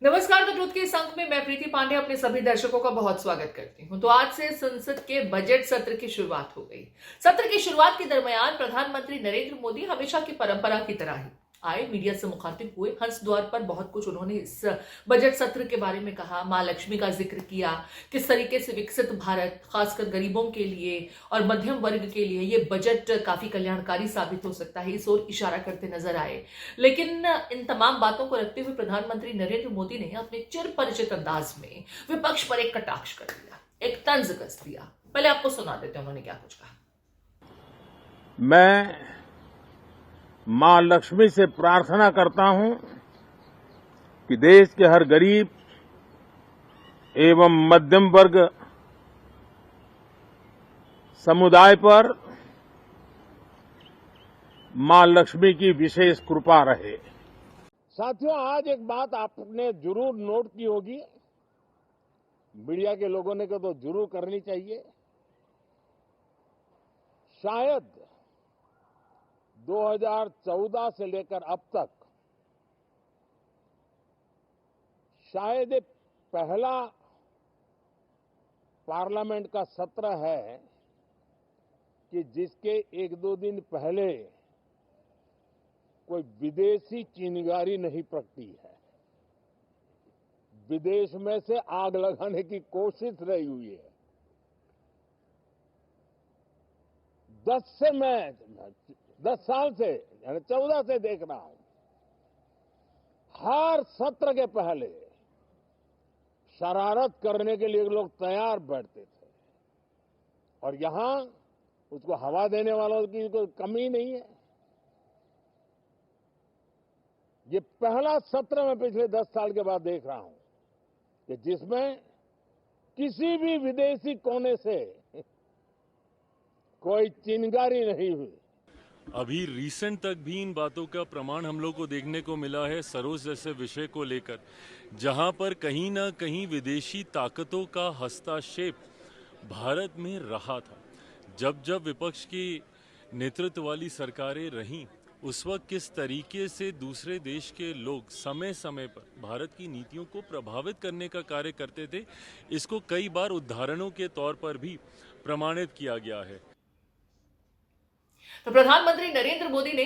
नमस्कार। The truth के इस अंक में मैं प्रीति पांडे अपने सभी दर्शकों का बहुत स्वागत करती हूं। तो आज से संसद के बजट सत्र की शुरुआत हो गई। सत्र की शुरुआत के दरमियान प्रधानमंत्री नरेंद्र मोदी हमेशा की परंपरा की तरह ही आए, मीडिया से मुखातिब हुए। हंस द्वार पर बहुत कुछ उन्होंने इस बजट सत्र के बारे में कहा, मां लक्ष्मी का जिक्र किया, किस तरीके से विकसित भारत खासकर गरीबों के लिए और मध्यम वर्ग के लिए ये बजट काफी कल्याणकारी साबित हो सकता है, इस ओर इशारा करते नजर आए। लेकिन इन तमाम बातों को रखते हुए प्रधानमंत्री नरेंद्र मोदी ने अपने चिर परिचित अंदाज में विपक्ष पर एक कटाक्ष कर दिया, एक तंज कस दिया। पहले आपको सुना देते हैं उन्होंने क्या कुछ कहा। मैं मां लक्ष्मी से प्रार्थना करता हूं कि देश के हर गरीब एवं मध्यम वर्ग समुदाय पर मां लक्ष्मी की विशेष कृपा रहे। साथियों, आज एक बात आपने जरूर नोट की होगी, मीडिया के लोगों ने तो जरूर करनी चाहिए। शायद 2014 से लेकर अब तक शायद ये पहला पार्लियामेंट का सत्र है कि जिसके एक दो दिन पहले कोई विदेशी चिंगारी नहीं प्रगटी है, विदेश में से आग लगाने की कोशिश रही हुई है। 10 साल से यानी 14 से देख रहा हूं, हर सत्र के पहले शरारत करने के लिए लोग तैयार बैठते थे और यहां उसको हवा देने वालों की कोई कमी नहीं है। ये पहला सत्र मैं पिछले 10 साल के बाद देख रहा हूं कि जिसमें किसी भी विदेशी कोने से कोई चिंगारी नहीं हुई। अभी रिसेंट तक भी इन बातों का प्रमाण हम लोग को देखने को मिला है, सरोज जैसे विषय को लेकर, जहां पर कहीं ना कहीं विदेशी ताकतों का हस्तक्षेप भारत में रहा था। जब जब विपक्ष की नेतृत्व वाली सरकारें रहीं, उस वक्त किस तरीके से दूसरे देश के लोग समय समय पर भारत की नीतियों को प्रभावित करने का कार्य करते थे, इसको कई बार उदाहरणों के तौर पर भी प्रमाणित किया गया है। तो प्रधानमंत्री नरेंद्र मोदी ने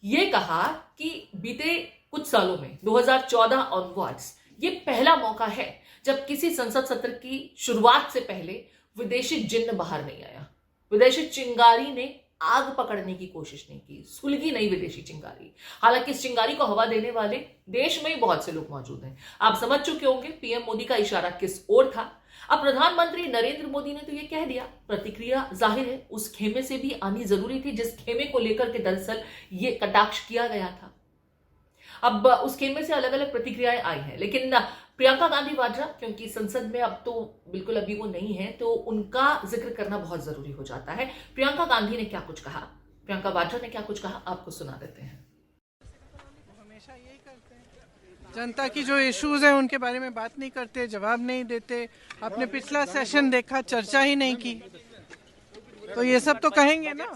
यह कहा कि बीते कुछ सालों में 2014 ऑनवर्ड्स ये पहला मौका है जब किसी संसद सत्र की शुरुआत से पहले विदेशी जिन्न बाहर नहीं आया, विदेशी चिंगारी ने आग पकड़ने की कोशिश नहीं की, सुलगी नहीं विदेशी चिंगारी। हालांकि इस चिंगारी को हवा देने वाले देश में ही बहुत से लोग मौजूद हैं। आप समझ चुके होंगे पीएम मोदी का इशारा किस ओर था। अब प्रधानमंत्री नरेंद्र मोदी ने तो ये कह दिया, प्रतिक्रिया जाहिर है उस खेमे से भी आनी जरूरी थी जिस खेमे को लेकर के दरअसल ये कटाक्ष किया गया था। अब उस खेमे से अलग अलग प्रतिक्रियाएं आई हैं, लेकिन प्रियंका गांधी वाड्रा, क्योंकि संसद में अब तो बिल्कुल अभी वो नहीं है, तो उनका जिक्र करना बहुत जरूरी हो जाता है। प्रियंका गांधी ने क्या कुछ कहा, प्रियंका वाड्रा ने क्या कुछ कहा, आपको सुना देते हैं। हमेशा यही करते हैं, जनता की जो इश्यूज है उनके बारे में बात नहीं करते, जवाब नहीं देते। आपने पिछला सेशन देखा, चर्चा ही नहीं की, तो ये सब तो कहेंगे ना।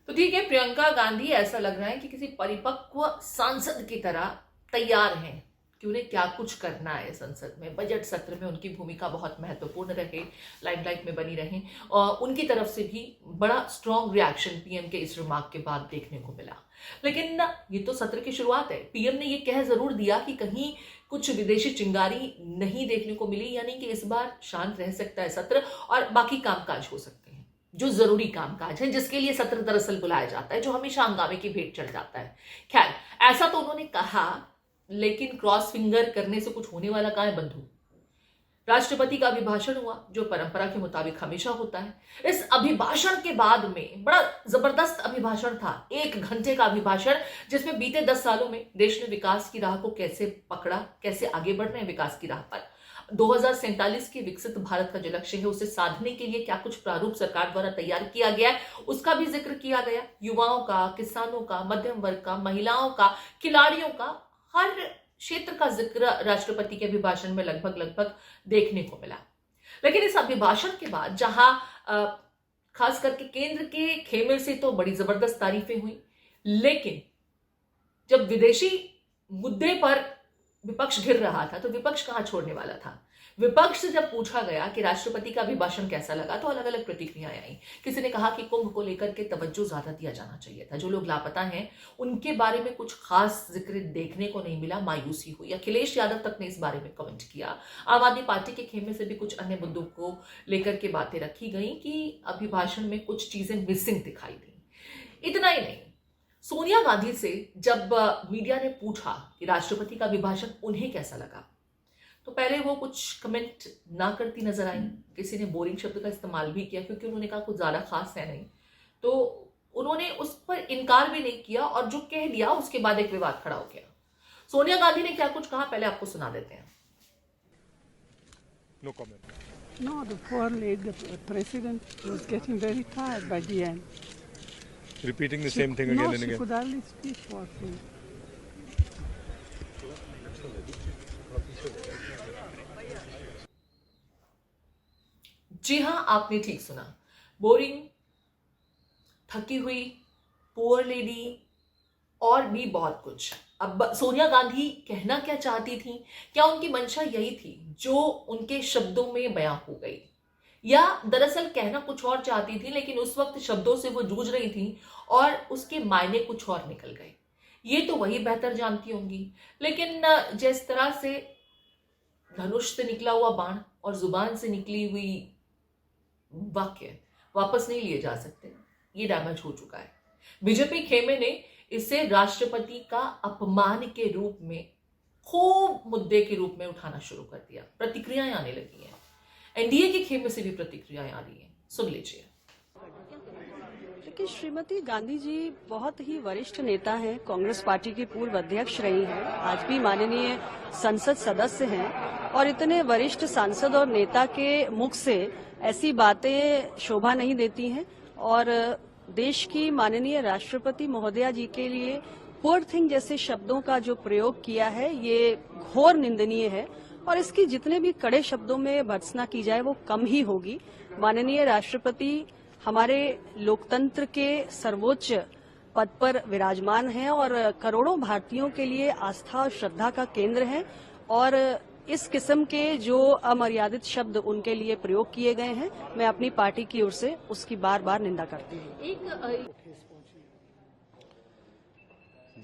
तो ठीक है, प्रियंका गांधी ऐसा लग रहा है कि किसी परिपक्व सांसद की तरह तैयार हैं कि उन्हें क्या कुछ करना है संसद में, बजट सत्र में उनकी भूमिका बहुत महत्वपूर्ण रहे, लाइमलाइट में बनी रहे। और उनकी तरफ से भी बड़ा स्ट्रॉन्ग रिएक्शन पीएम के इस रिमार्क के बाद देखने को मिला। लेकिन ये तो सत्र की शुरुआत है। पीएम ने ये कह जरूर दिया कि कहीं कुछ विदेशी चिंगारी नहीं देखने को मिली, यानी कि इस बार शांत रह सकता है सत्र और बाकी कामकाज हो सकते हैं, जो जरूरी कामकाज है जिसके लिए सत्र दरअसल बुलाया जाता है, जो हमेशा हंगामे की भेंट चढ़ जाता है। खैर, ऐसा तो उन्होंने कहा, लेकिन क्रॉस फिंगर करने से कुछ होने वाला कहां है बंधु। राष्ट्रपति का अभिभाषण हुआ, जो परंपरा के मुताबिक हमेशा होता है। इस अभिभाषण के बाद में बड़ा जबरदस्त अभिभाषण था, 1 घंटे का अभिभाषण, जिसमें बीते 10 सालों में देश ने विकास की राह को कैसे पकड़ा, कैसे आगे बढ़ रहे हैं विकास की राह पर, 2047 के विकसित भारत का जो लक्ष्य है उसे साधने के लिए क्या कुछ प्रारूप सरकार द्वारा तैयार किया गया है उसका भी जिक्र किया गया। युवाओं का, किसानों का, मध्यम वर्ग का, महिलाओं का, खिलाड़ियों का, हर क्षेत्र का जिक्र राष्ट्रपति के अभिभाषण में लगभग देखने को मिला। लेकिन इस अभिभाषण के बाद जहां खास करके केंद्र के खेमे से तो बड़ी जबरदस्त तारीफें हुई, लेकिन जब विदेशी मुद्दे पर विपक्ष घिर रहा था तो विपक्ष कहां छोड़ने वाला था। विपक्ष से जब पूछा गया कि राष्ट्रपति का अभिभाषण कैसा लगा तो अलग अलग प्रतिक्रियाएं आई। किसी ने कहा कि कुंभ को लेकर के तवज्जो ज्यादा दिया जाना चाहिए था, जो लोग लापता हैं उनके बारे में कुछ खास जिक्र देखने को नहीं मिला, मायूसी हुई। अखिलेश यादव तक ने इस बारे में कमेंट किया। आम आदमी पार्टी के खेमे से भी कुछ अन्य मुद्दों को लेकर के बातें रखी गई कि अभिभाषण में कुछ चीजें मिसिंग दिखाई दी। इतना ही नहीं, सोनिया गांधी से जब मीडिया ने पूछा कि राष्ट्रपति का अभिभाषण उन्हें कैसा लगा तो पहले वो कुछ कमेंट ना करती नजर आई। किसी ने बोरिंग शब्द का इस्तेमाल भी किया क्योंकि उन्होंने कहा कुछ ज्यादा खास है नहीं, तो उन्होंने उस पर इनकार भी नहीं किया और जो कह दिया उसके बाद एक विवाद खड़ा हो गया। सोनिया गांधी ने क्या कुछ कहा पहले आपको सुना देते हैं। No comment. No, the poor lady, the president was getting very tired by the end. Repeating the same thing again No, and she again. could hardly speak, poor thing. जी हां, आपने ठीक सुना। बोरिंग, थकी हुई, पुअर लेडी और भी बहुत कुछ। अब सोनिया गांधी कहना क्या चाहती थी? क्या उनकी मंशा यही थी जो उनके शब्दों में बयां हो गई, या दरअसल कहना कुछ और चाहती थी लेकिन उस वक्त शब्दों से वो जूझ रही थी और उसके मायने कुछ और निकल गए? ये तो वही बेहतर जानती होंगी। लेकिन जिस तरह से धनुष से निकला हुआ बाण और जुबान से निकली हुई वाक्य वापस नहीं लिए जा सकते, ये डैमेज हो चुका है। बीजेपी खेमे ने इसे राष्ट्रपति का अपमान के रूप में, खूब मुद्दे के रूप में उठाना शुरू कर दिया। प्रतिक्रियाएं आने लगी हैं, एनडीए के खेमे से भी प्रतिक्रियाएं आ रही हैं। सुन लीजिए। देखिए, श्रीमती गांधी जी बहुत ही वरिष्ठ नेता हैं, कांग्रेस पार्टी की पूर्व अध्यक्ष रही हैं, आज भी माननीय संसद सदस्य हैं और इतने वरिष्ठ सांसद और नेता के मुख से ऐसी बातें शोभा नहीं देती हैं और देश की माननीय राष्ट्रपति महोदया जी के लिए पुअर थिंग जैसे शब्दों का जो प्रयोग किया है ये घोर निंदनीय है और इसकी जितने भी कड़े शब्दों में भर्त्सना की जाए वो कम ही होगी। माननीय राष्ट्रपति हमारे लोकतंत्र के सर्वोच्च पद पर विराजमान हैं और करोड़ों भारतीयों के लिए आस्था और श्रद्धा का केंद्र हैं और इस किस्म के जो अमर्यादित शब्द उनके लिए प्रयोग किए गए हैं, मैं अपनी पार्टी की ओर से उसकी बार बार निंदा करती हूँ।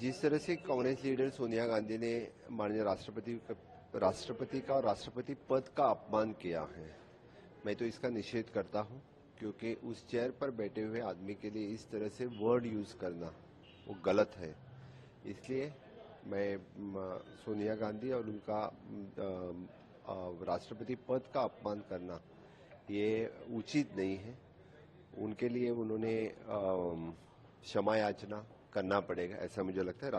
जिस तरह से कांग्रेस लीडर सोनिया गांधी ने माननीय राष्ट्रपति का और राष्ट्रपति पद का अपमान किया है, मैं तो इसका निषेध करता हूं, क्योंकि उस चेयर पर बैठे हुए आदमी के लिए इस तरह से वर्ड यूज करना वो गलत है। इसलिए मैं सोनिया गांधी और उनका राष्ट्रपति पद का अपमान करना ये उचित नहीं है। उनके लिए उन्होंने क्षमा याचना करना पड़ेगा, ऐसा मुझे लगता है।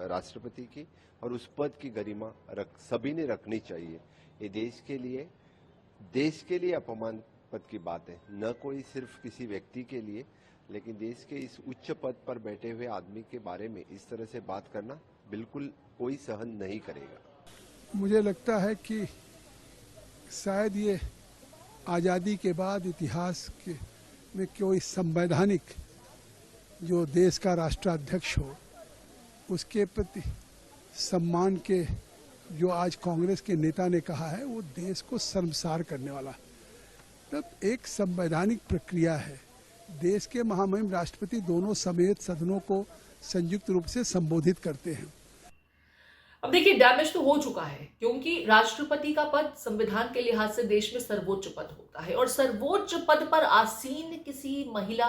राष्ट्रपति की और उस पद की गरिमा सभी ने रखनी चाहिए। ये देश के लिए अपमान पद की बात है, न कोई सिर्फ किसी व्यक्ति के लिए, लेकिन देश के इस उच्च पद पर बैठे हुए आदमी के बारे में इस तरह से बात करना बिल्कुल कोई सहन नहीं करेगा। मुझे लगता है कि शायद ये आज़ादी के बाद इतिहास में कोई संवैधानिक जो देश का राष्ट्राध्यक्ष हो उसके प्रति सम्मान के जो आज कांग्रेस के नेता ने कहा है वो देश को शर्मसार करने वाला। तब एक संवैधानिक प्रक्रिया है, देश के महामहिम राष्ट्रपति दोनों समेत सदनों को संयुक्त रूप से संबोधित करते हैं। अब देखिए, डैमेज तो हो चुका है क्योंकि राष्ट्रपति का पद संविधान के लिहाज से देश में सर्वोच्च पद होता है और सर्वोच्च पद पर आसीन किसी महिला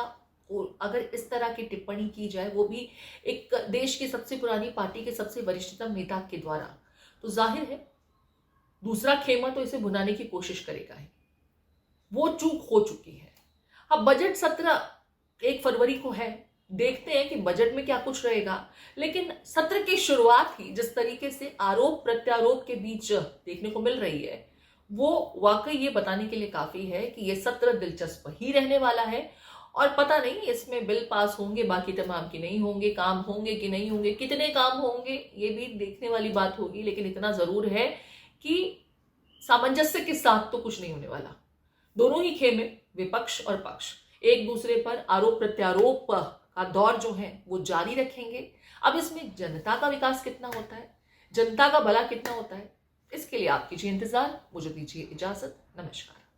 को अगर इस तरह की टिप्पणी की जाए, वो भी एक देश की सबसे पुरानी पार्टी के सबसे वरिष्ठतम नेता के द्वारा, तो जाहिर है दूसरा खेमा तो इसे भुनाने की कोशिश करेगा ही। वो चूक हो चुकी है। अब बजट सत्र 1 फरवरी को है, देखते हैं कि बजट में क्या कुछ रहेगा। लेकिन सत्र की शुरुआत ही जिस तरीके से आरोप प्रत्यारोप के बीच देखने को मिल रही है, वो वाकई ये बताने के लिए काफी है कि ये सत्र दिलचस्प ही रहने वाला है और पता नहीं इसमें बिल पास होंगे बाकी तमाम की नहीं होंगे, काम होंगे कि नहीं होंगे, कितने काम होंगे ये भी देखने वाली बात होगी। लेकिन इतना जरूर है कि सामंजस्य के साथ तो कुछ नहीं होने वाला। दोनों ही खेमे, विपक्ष और पक्ष, एक दूसरे पर आरोप प्रत्यारोप का दौर जो है वो जारी रखेंगे। अब इसमें जनता का विकास कितना होता है, जनता का भला कितना होता है, इसके लिए आप कीजिए इंतजार। मुझे दीजिए इजाजत। नमस्कार।